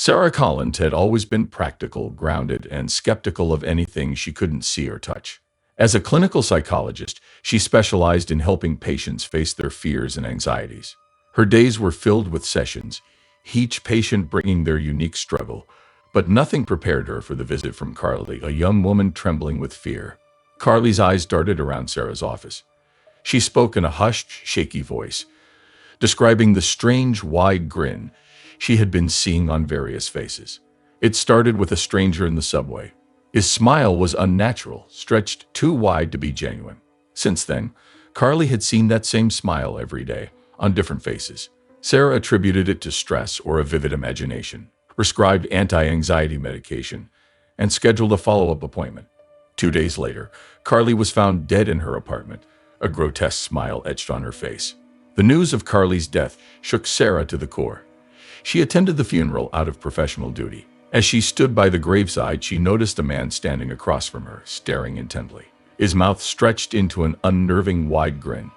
Sarah Collins had always been practical, grounded, and skeptical of anything she couldn't see or touch. As a clinical psychologist, she specialized in helping patients face their fears and anxieties. Her days were filled with sessions, each patient bringing their unique struggle, but nothing prepared her for the visit from Carly, a young woman trembling with fear. Carly's eyes darted around Sarah's office. She spoke in a hushed, shaky voice, describing the strange, wide grin she had been seeing on various faces. It started with a stranger in the subway. His smile was unnatural, stretched too wide to be genuine. Since then, Carly had seen that same smile every day, on different faces. Sarah attributed it to stress or a vivid imagination, prescribed anti-anxiety medication, and scheduled a follow-up appointment. 2 days later, Carly was found dead in her apartment, a grotesque smile etched on her face. The news of Carly's death shook Sarah to the core. She attended the funeral out of professional duty. As she stood by the graveside, she noticed a man standing across from her, staring intently. His mouth stretched into an unnerving wide grin.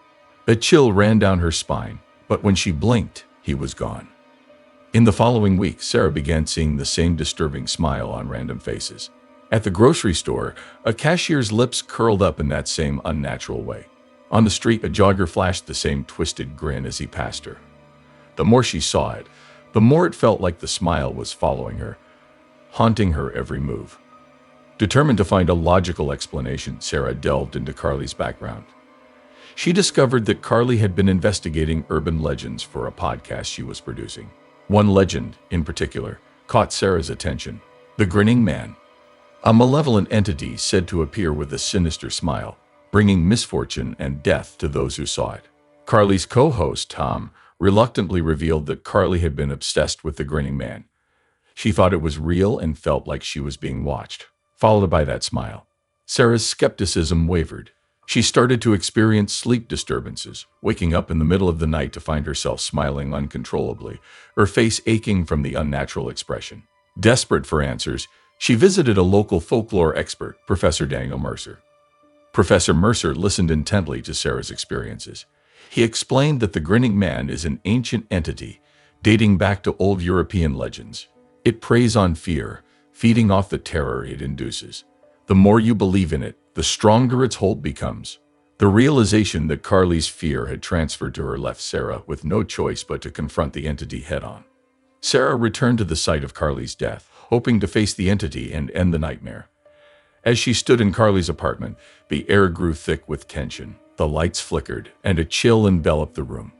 A chill ran down her spine, but when she blinked, he was gone. In the following week, Sarah began seeing the same disturbing smile on random faces. At the grocery store, a cashier's lips curled up in that same unnatural way. On the street, a jogger flashed the same twisted grin as he passed her. The more she saw it, the more it felt like the smile was following her, haunting her every move. Determined to find a logical explanation, Sarah delved into Carly's background. She discovered that Carly had been investigating urban legends for a podcast she was producing. One legend, in particular, caught Sarah's attention: the Grinning Man, a malevolent entity said to appear with a sinister smile, bringing misfortune and death to those who saw it. Carly's co-host, Tom, reluctantly revealed that Carly had been obsessed with the Grinning Man. She thought it was real and felt like she was being watched, followed by that smile. Sarah's skepticism wavered. She started to experience sleep disturbances, waking up in the middle of the night to find herself smiling uncontrollably, her face aching from the unnatural expression. Desperate for answers, she visited a local folklore expert, Professor Daniel Mercer. Professor Mercer listened intently to Sarah's experiences. He explained that the Grinning Man is an ancient entity dating back to old European legends. It preys on fear, feeding off the terror it induces. The more you believe in it, the stronger its hold becomes. The realization that Carly's fear had transferred to her left Sarah with no choice but to confront the entity head-on. Sarah returned to the site of Carly's death, hoping to face the entity and end the nightmare. As she stood in Carly's apartment, the air grew thick with tension. The lights flickered, and a chill enveloped the room.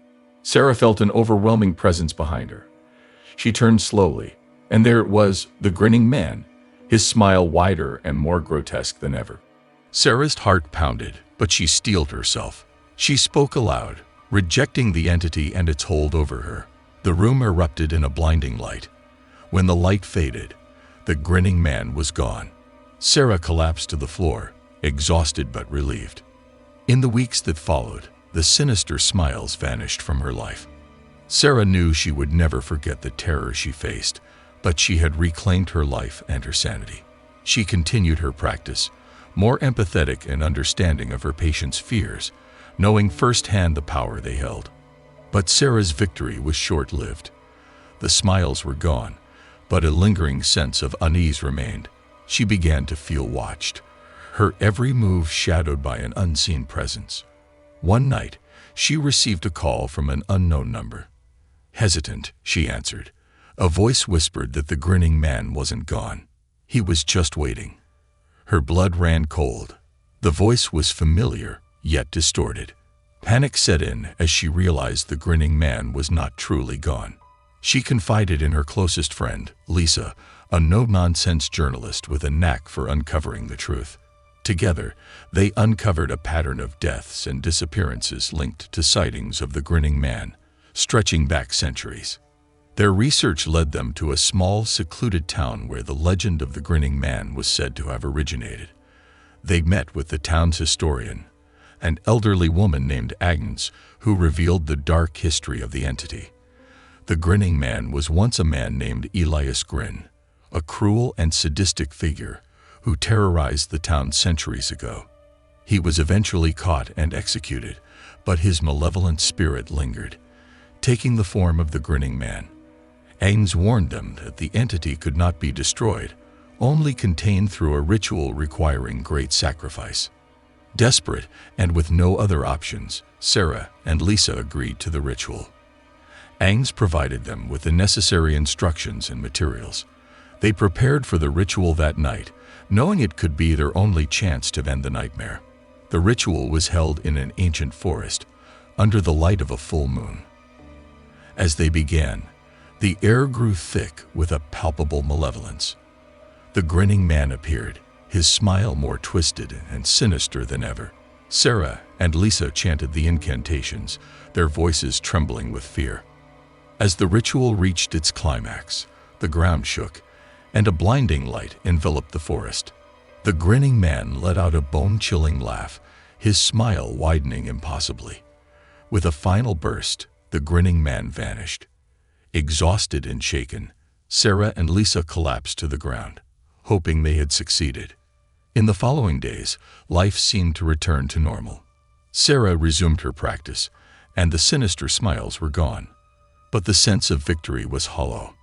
Sarah felt an overwhelming presence behind her. She turned slowly, and there it was, the Grinning Man, his smile wider and more grotesque than ever. Sarah's heart pounded, but she steeled herself. She spoke aloud, rejecting the entity and its hold over her. The room erupted in a blinding light. When the light faded, the Grinning Man was gone. Sarah collapsed to the floor, exhausted but relieved. In the weeks that followed, the sinister smiles vanished from her life. Sarah knew she would never forget the terror she faced, but she had reclaimed her life and her sanity. She continued her practice, more empathetic and understanding of her patients' fears, knowing firsthand the power they held. But Sarah's victory was short-lived. The smiles were gone, but a lingering sense of unease remained. She began to feel watched, her every move shadowed by an unseen presence. One night, she received a call from an unknown number. Hesitant, she answered. A voice whispered that the Grinning Man wasn't gone. He was just waiting. Her blood ran cold. The voice was familiar, yet distorted. Panic set in as she realized the Grinning Man was not truly gone. She confided in her closest friend, Lisa, a no-nonsense journalist with a knack for uncovering the truth. Together, they uncovered a pattern of deaths and disappearances linked to sightings of the Grinning Man, stretching back centuries. Their research led them to a small, secluded town where the legend of the Grinning Man was said to have originated. They met with the town's historian, an elderly woman named Agnes, who revealed the dark history of the entity. The Grinning Man was once a man named Elias Grin, a cruel and sadistic figure who terrorized the town centuries ago. He was eventually caught and executed, but his malevolent spirit lingered, taking the form of the Grinning Man. Ains warned them that the entity could not be destroyed, only contained through a ritual requiring great sacrifice. Desperate and with no other options, Sarah and Lisa agreed to the ritual. Ains provided them with the necessary instructions and materials. They prepared for the ritual that night, knowing it could be their only chance to end the nightmare. The ritual was held in an ancient forest, under the light of a full moon. As they began, the air grew thick with a palpable malevolence. The grinning man appeared, his smile more twisted and sinister than ever. Sarah and Lisa chanted the incantations, their voices trembling with fear. As the ritual reached its climax, the ground shook, and a blinding light enveloped the forest. The grinning man let out a bone-chilling laugh, his smile widening impossibly. With a final burst, the grinning man vanished. Exhausted and shaken, Sarah and Lisa collapsed to the ground, hoping they had succeeded. In the following days, life seemed to return to normal. Sarah resumed her practice, and the sinister smiles were gone. But the sense of victory was hollow.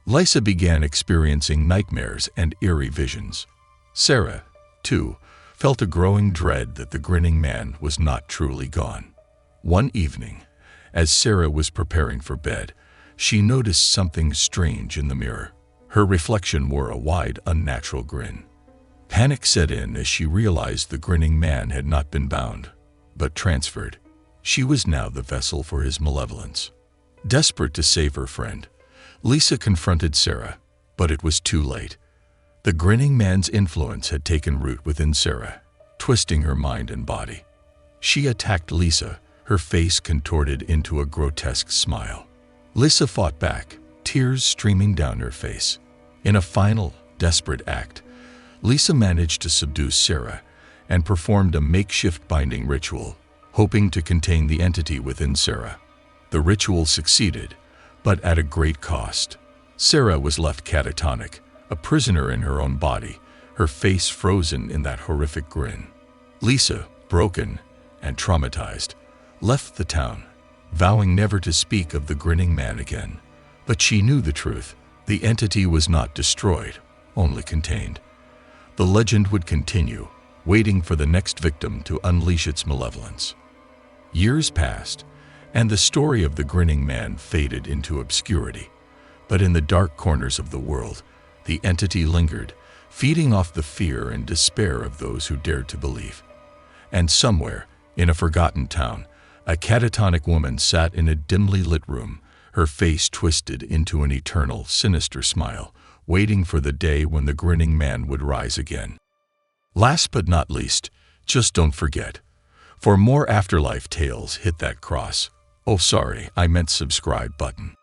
Lisa began experiencing nightmares and eerie visions. Sarah, too, felt a growing dread that the grinning man was not truly gone. One evening, as Sarah was preparing for bed, she noticed something strange in the mirror. Her reflection wore a wide, unnatural grin. Panic set in as she realized the grinning man had not been bound, but transferred. She was now the vessel for his malevolence. Desperate to save her friend, Lisa confronted Sarah, but it was too late. The grinning man's influence had taken root within Sarah, twisting her mind and body. She attacked Lisa, her face contorted into a grotesque smile. Lisa fought back, tears streaming down her face. In a final, desperate act, Lisa managed to subdue Sarah and performed a makeshift binding ritual, hoping to contain the entity within Sarah. The ritual succeeded, but at a great cost. Sarah was left catatonic, a prisoner in her own body, her face frozen in that horrific grin. Lisa, broken and traumatized, left the town, vowing never to speak of the grinning man again. But she knew the truth. The entity was not destroyed, only contained. The legend would continue, waiting for the next victim to unleash its malevolence. Years passed, and the story of the grinning man faded into obscurity. But in the dark corners of the world, the entity lingered, feeding off the fear and despair of those who dared to believe. And somewhere, in a forgotten town, a catatonic woman sat in a dimly lit room, her face twisted into an eternal, sinister smile, waiting for the day when the grinning man would rise again. Last but not least, just don't forget, for more afterlife tales, hit that cross. Oh sorry, I meant subscribe button.